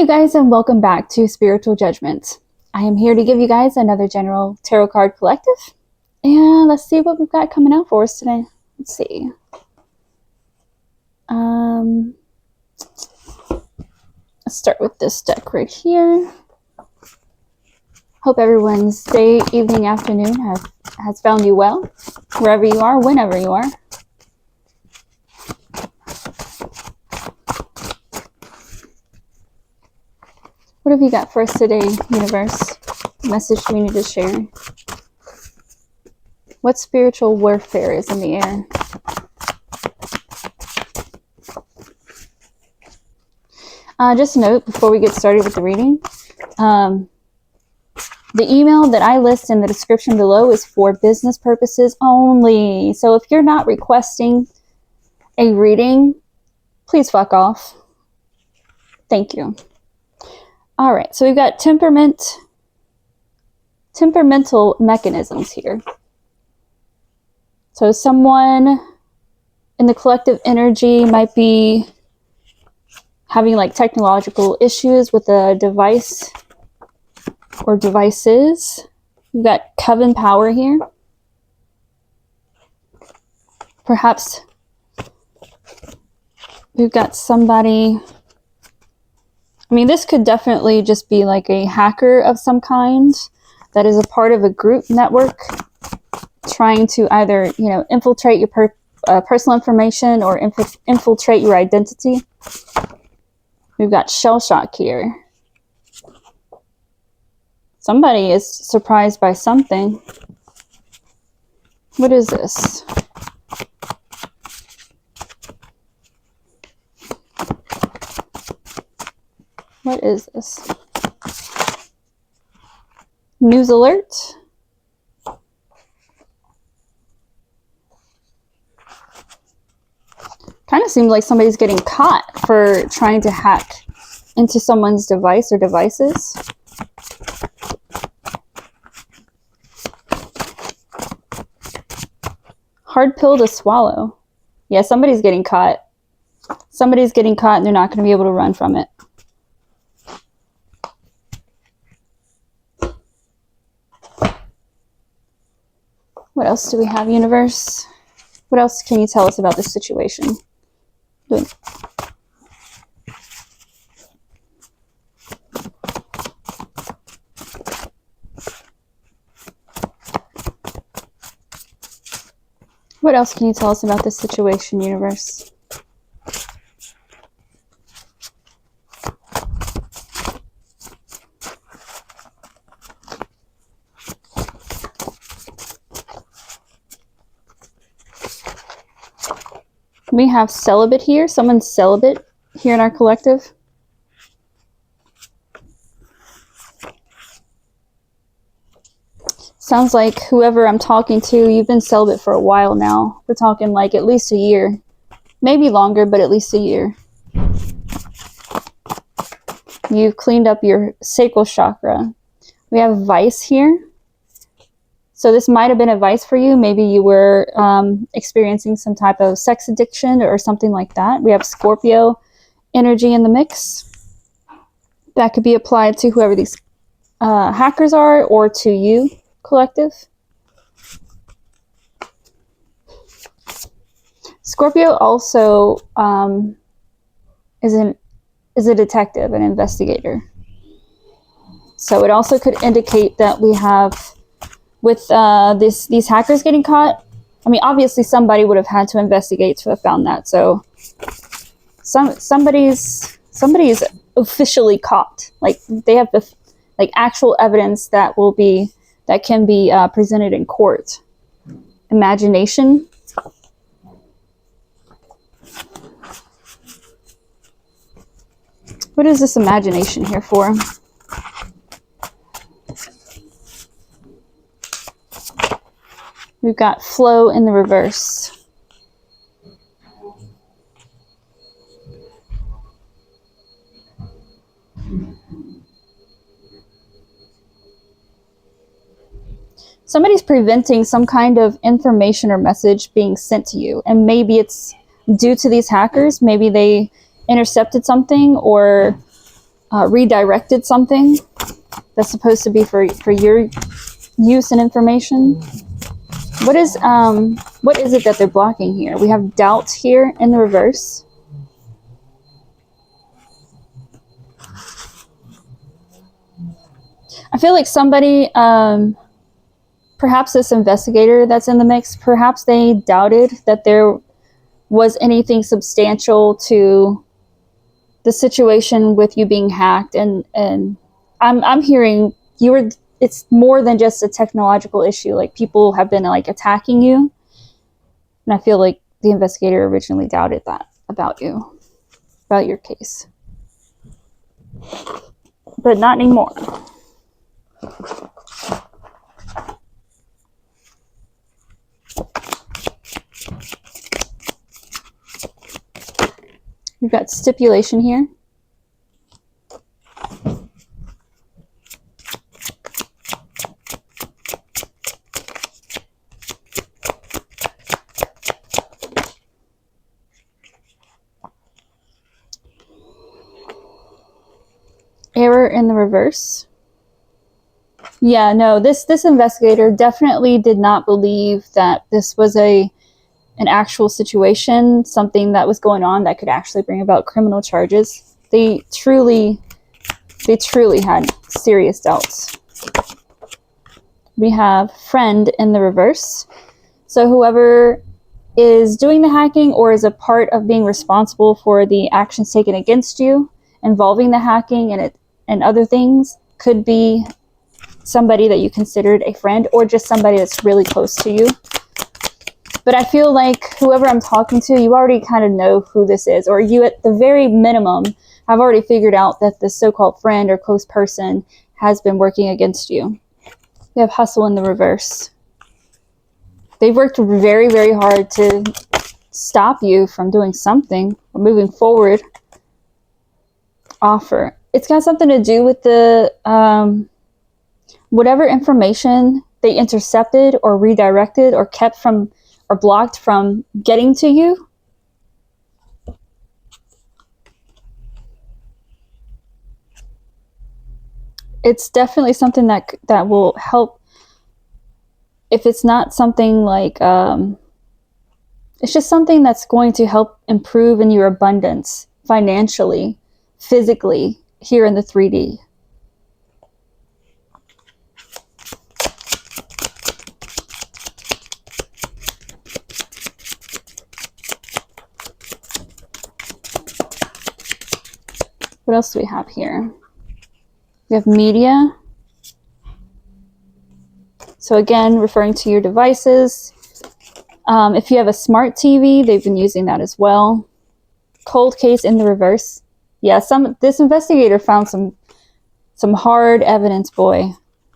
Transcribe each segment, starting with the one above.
guys, and welcome back to Spiritual Judgement. I am here to give you guys another general tarot card collective. And let's see what we've got coming out for us today. Let's see. Let's start with this deck right here. Hope everyone's day, evening, afternoon has found you well, wherever you are, whenever you are. What have you got for us today, universe? Message we need to share. What spiritual warfare is in the air? Just a note before we get started with the reading. The email that I list in the description below is for business purposes only. So if you're not requesting a reading, please fuck off. Thank you. All right, so we've got temperamental mechanisms here. So someone in the collective energy might be having like technological issues with a device or devices. We've got coven power here. Perhaps we've got somebody... I mean, this could definitely just be like a hacker of some kind that is a part of a group network trying to either, infiltrate your personal information or infiltrate your identity. We've got shell shock here. Somebody is surprised by something. What is this? What is this? News alert. Kind of seems like somebody's getting caught for trying to hack into someone's device or devices. Hard pill to swallow. Yeah, somebody's getting caught. Somebody's getting caught and they're not going to be able to run from it. What else do we have, universe? What else can you tell us about this situation? Good. What else can you tell us about this situation, universe? We have celibate here. Someone's celibate here in our collective. Sounds like whoever I'm talking to, you've been celibate for a while now. We're talking like at least a year. Maybe longer, but at least a year. You've cleaned up your sacral chakra. We have vice here. So this might have been advice for you. Maybe you were experiencing some type of sex addiction or something like that. We have Scorpio energy in the mix. That could be applied to whoever these hackers are or to you, collective. Scorpio also is a detective, an investigator. So it also could indicate that we have... with these hackers getting caught, I mean, obviously somebody would have had to investigate to have found that. So somebody's officially caught. Like they have the actual evidence that can be presented in court. Imagination. What is this imagination here for? We've got flow in the reverse. Somebody's preventing some kind of information or message being sent to you. And maybe it's due to these hackers. Maybe they intercepted something, or redirected something that's supposed to be for your use and information. What is it that they're blocking here? We have doubt here in the reverse. I feel like somebody, perhaps this investigator that's in the mix, perhaps they doubted that there was anything substantial to the situation with you being hacked, and I'm hearing it's more than just a technological issue. Like, people have been like attacking you, and I feel like the investigator originally doubted that about you, about your case, but not anymore. We've got stipulation here. Error in the reverse. Yeah, no, this investigator definitely did not believe that this was an actual situation, something that was going on that could actually bring about criminal charges. They truly had serious doubts. We have friend in the reverse. So whoever is doing the hacking or is a part of being responsible for the actions taken against you involving the hacking and other things could be somebody that you considered a friend, or just somebody that's really close to you. But I feel like whoever I'm talking to, you already kind of know who this is, or you at the very minimum have already figured out that this so-called friend or close person has been working against you. We have hustle in the reverse. They've worked very, very hard to stop you from doing something or moving forward. Offer. It's got something to do with the whatever information they intercepted or redirected or kept from or blocked from getting to you. It's definitely something that will help. If it's not something like, it's just something that's going to help improve in your abundance financially, physically, here in the 3D. What else do we have here? We have media. So again, referring to your devices. If you have a smart TV, they've been using that as well. Cold case in the reverse. Yeah, this investigator found some hard evidence, boy.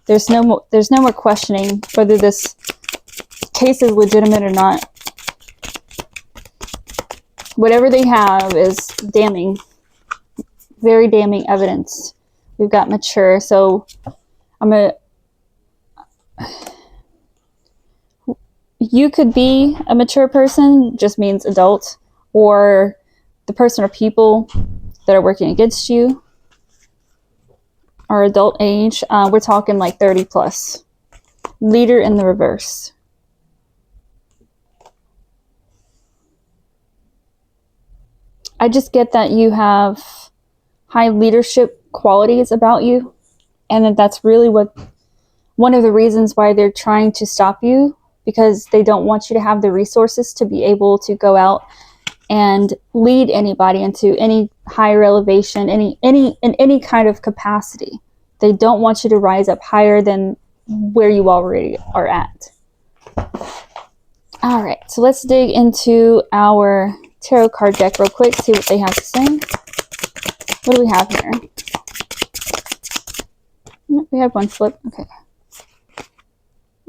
There's no more questioning whether this case is legitimate or not. Whatever they have is damning. Very damning evidence. We've got mature, so you could be a mature person, just means adult, or the person or people that are working against you are adult age. We're talking like 30 plus. Leader in the reverse. I just get that you have high leadership qualities about you, and that's really one of the reasons why they're trying to stop you, because they don't want you to have the resources to be able to go out and lead anybody into any higher elevation, in any kind of capacity. They don't want you to rise up higher than where you already are at. All right, so let's dig into our tarot card deck real quick, see what they have to say. What do we have here? We had one flip. Okay.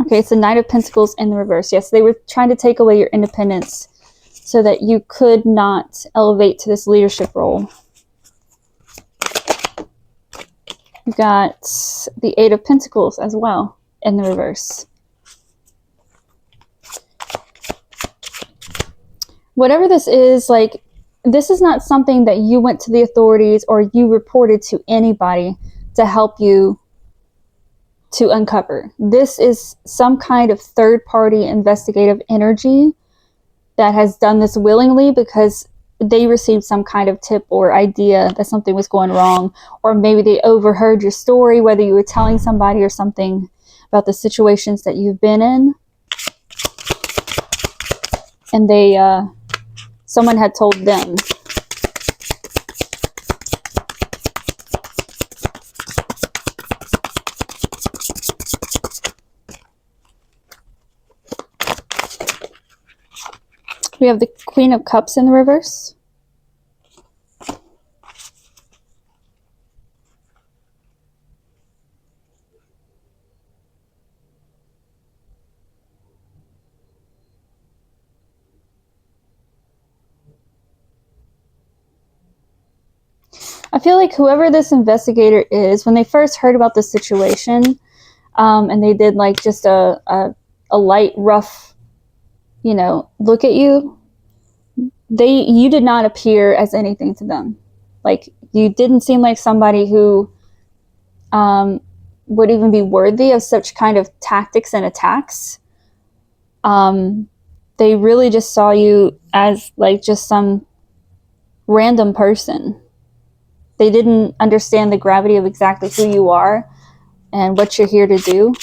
Okay, it's the Knight of Pentacles in the reverse. Yes, they were trying to take away your independence so that you could not elevate to this leadership role. We've got the Eight of Pentacles as well in the reverse. Whatever this is, like, this is not something that you went to the authorities or you reported to anybody to help you to uncover. This is some kind of third-party investigative energy that has done this willingly because they received some kind of tip or idea that something was going wrong, or maybe they overheard your story, whether you were telling somebody or something about the situations that you've been in, and they someone had told them. We have the Queen of Cups in the reverse. I feel like whoever this investigator is, when they first heard about the situation, and they did like just a light, rough, look at you, you did not appear as anything to them. Like, you didn't seem like somebody who would even be worthy of such kind of tactics and attacks. They really just saw you as like just some random person. They didn't understand the gravity of exactly who you are and what you're here to do.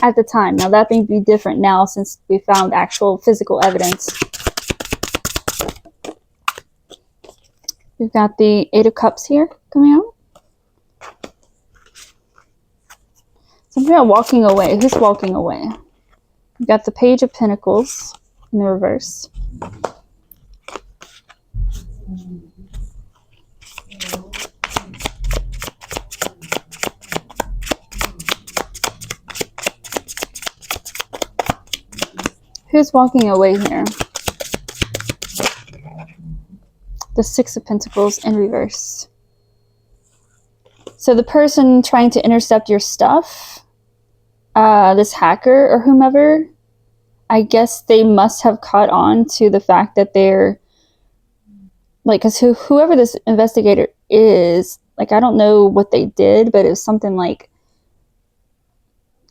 At the time. Now that may be different now since we found actual physical evidence. We've got the Eight of Cups here coming out. Something about walking away. Who's walking away? We've got the Page of Pentacles in the reverse. Who's walking away here? The Six of Pentacles in reverse. So the person trying to intercept your stuff, this hacker or whomever, I guess they must have caught on to the fact that they're, like, because whoever this investigator is, like, I don't know what they did, but it was something like,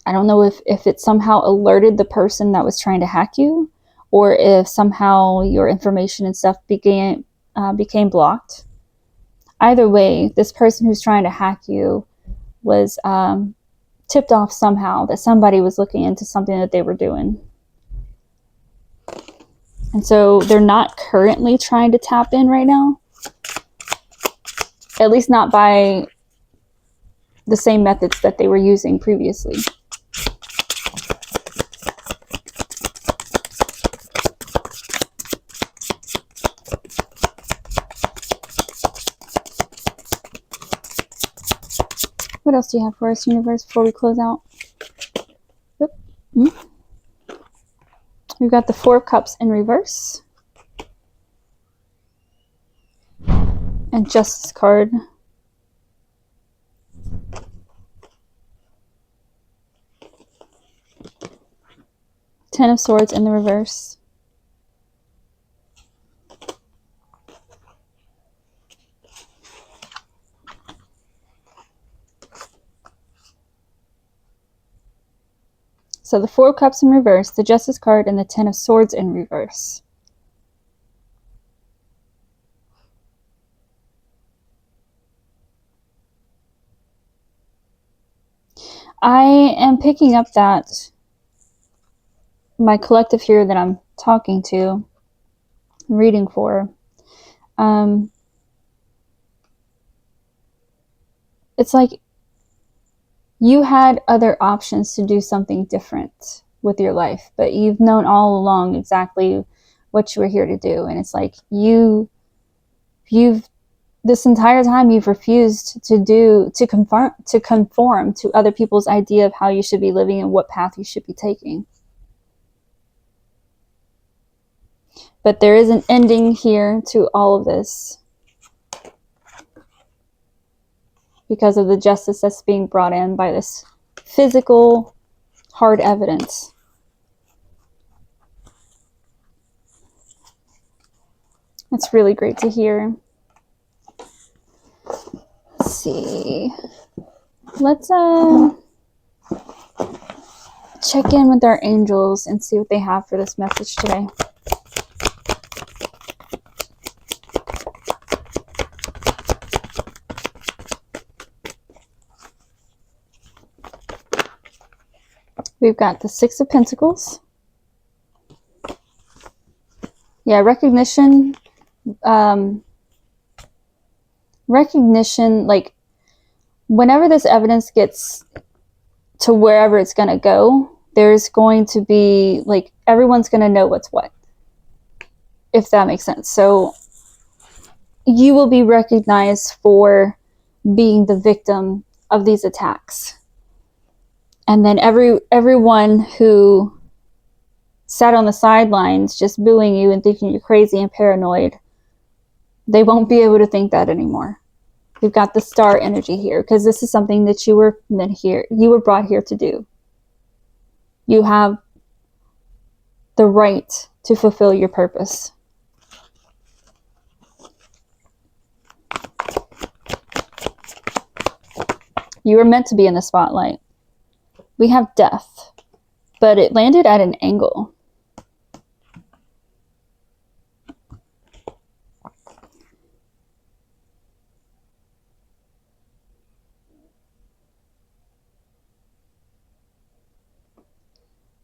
I don't know if it somehow alerted the person that was trying to hack you, or if somehow your information and stuff became blocked. Either way, this person who's trying to hack you was tipped off somehow that somebody was looking into something that they were doing. And so they're not currently trying to tap in right now. At least not by the same methods that they were using previously. What else do you have for us, universe, before we close out? We've got the Four of Cups in reverse. And Justice card. Ten of Swords in the reverse. So the Four of Cups in reverse, the Justice card, and the Ten of Swords in reverse. I am picking up that my collective here that I'm talking to, reading for, it's like you had other options to do something different with your life, but you've known all along exactly what you were here to do. And it's like you've this entire time you've refused to conform to other people's idea of how you should be living and what path you should be taking. But there is an ending here to all of this because of the justice that's being brought in by this physical, hard evidence. That's really great to hear. Let's see. Let's check in with our angels and see what they have for this message today. We've got the Six of Pentacles. Yeah, recognition, like whenever this evidence gets to wherever it's going to go, there's going to be, like, everyone's going to know what's what, if that makes sense. So you will be recognized for being the victim of these attacks. And then everyone who sat on the sidelines just booing you and thinking you're crazy and paranoid, they won't be able to think that anymore. We've got the star energy here, because this is something that you were brought here to do. You have the right to fulfill your purpose. You were meant to be in the spotlight. We have death, but it landed at an angle.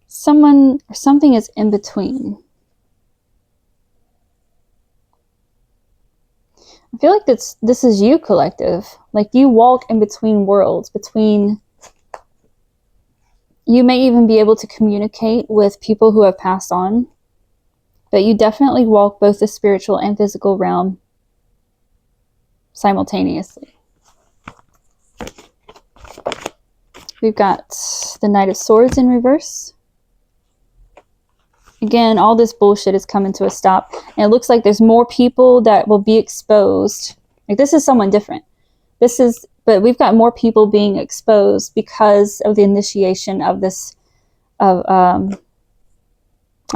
Someone or something is in between. I feel like this is you, collective. Like, you walk in between worlds, you may even be able to communicate with people who have passed on, but you definitely walk both the spiritual and physical realm simultaneously. We've got the Knight of Swords in reverse. Again, all this bullshit is coming to a stop. And it looks like there's more people that will be exposed. Like, this is someone different. But we've got more people being exposed because of the initiation of this, like,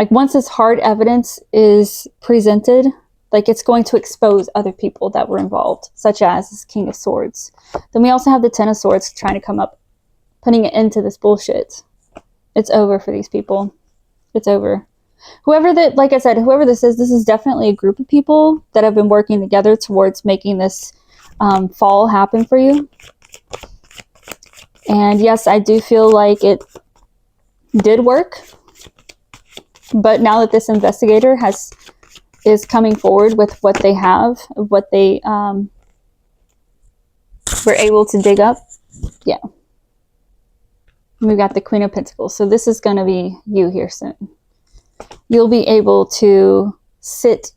once this hard evidence is presented, like, it's going to expose other people that were involved, such as this King of Swords. Then we also have the Ten of Swords trying to come up, putting it into this bullshit. It's over for these people. It's over. Like I said, whoever this is definitely a group of people that have been working together towards making this fall happen for you. And yes, I do feel like it did work. But now that this investigator is coming forward with what they have, what they were able to dig up, yeah. We've got the Queen of Pentacles. So this is going to be you here soon. You'll be able to sit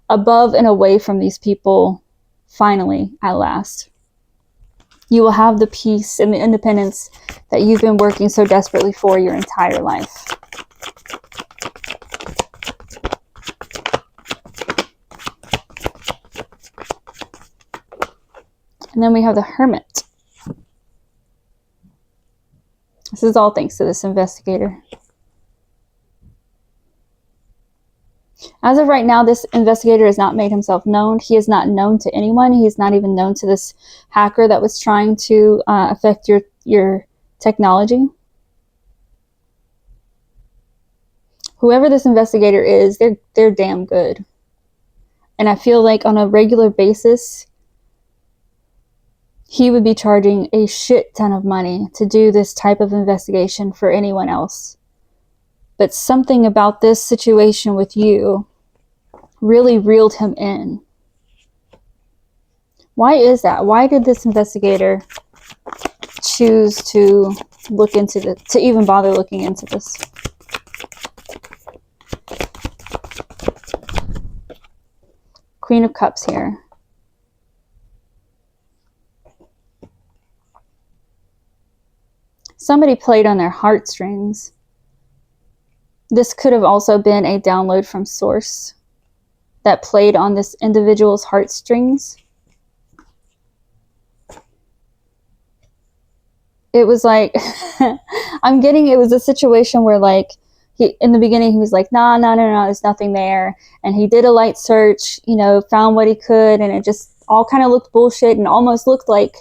above and away from these people, finally, at last. You will have the peace and the independence that you've been working so desperately for your entire life. And then we have the Hermit. This is all thanks to this investigator. As of right now, this investigator has not made himself known. He is not known to anyone. He's not even known to this hacker that was trying to affect your technology. Whoever this investigator is, they're damn good. And I feel like on a regular basis, he would be charging a shit ton of money to do this type of investigation for anyone else. But something about this situation with you really reeled him in. Why is that? Why did this investigator choose to look into to even bother looking into this? Queen of Cups here. Somebody played on their heartstrings. This could have also been a download from source that played on this individual's heartstrings. It was like, I'm getting, it was a situation where, like, in the beginning, he was like, no, there's nothing there. And he did a light search, you know, found what he could, and it just all kind of looked bullshit and almost looked like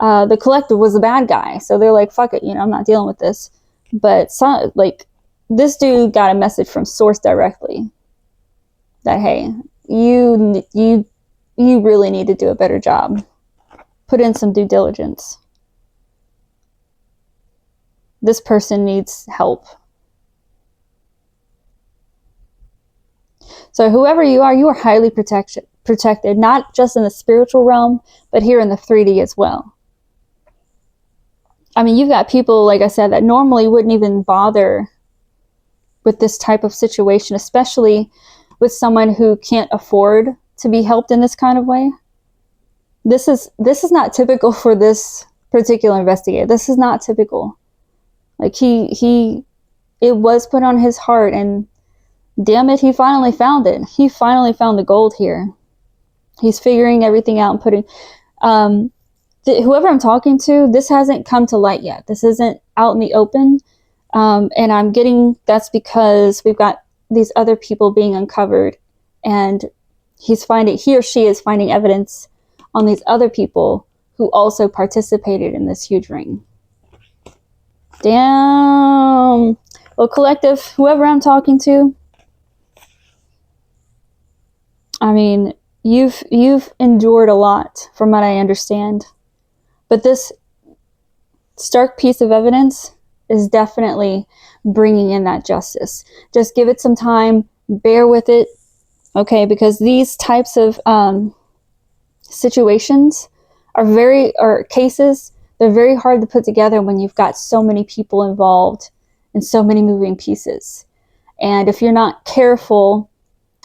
the collective was the bad guy. So they're like, fuck it, you know, I'm not dealing with this. But like, this dude got a message from source directly that, hey, you really need to do a better job. Put in some due diligence. This person needs help. So whoever you are highly protected, not just in the spiritual realm, but here in the 3D as well. I mean, you've got people, like I said, that normally wouldn't even bother with this type of situation, especially with someone who can't afford to be helped in this kind of way. This is not typical for this particular investigator. This is not typical. Like, it was put on his heart, and damn it, he finally found it. He finally found the gold here. He's figuring everything out and putting, whoever I'm talking to, this hasn't come to light yet. This isn't out in the open. And I'm getting, that's because we've got these other people being uncovered, and he or she is finding evidence on these other people who also participated in this huge ring. Damn. Well, collective, whoever I'm talking to, I mean, you've endured a lot from what I understand. But this stark piece of evidence is definitely bringing in that justice. Just give it some time, bear with it, okay? Because these types of situations or cases, they're very hard to put together when you've got so many people involved and so many moving pieces. And if you're not careful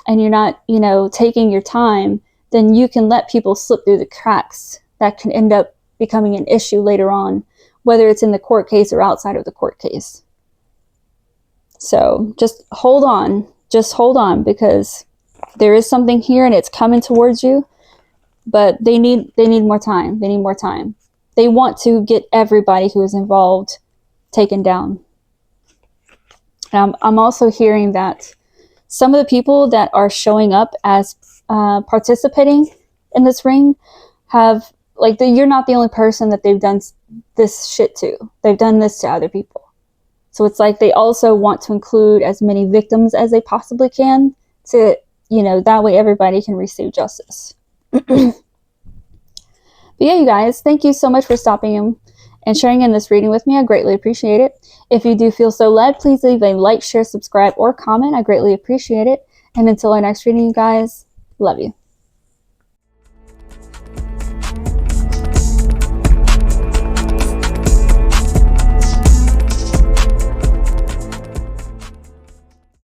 and you're not, you know, taking your time, then you can let people slip through the cracks that can end up becoming an issue later on, whether it's in the court case or outside of the court case. So just hold on, because there is something here and it's coming towards you, but they need more time. They need more time. They want to get everybody who is involved taken down. I'm also hearing that some of the people that are showing up as participating in this ring have, like, you're not the only person that they've done this shit to. They've done this to other people. So it's like they also want to include as many victims as they possibly can to, you know, that way everybody can receive justice. But yeah, you guys, thank you so much for stopping in and sharing in this reading with me. I greatly appreciate it. If you do feel so led, please leave a like, share, subscribe, or comment. I greatly appreciate it. And until our next reading, you guys, love you.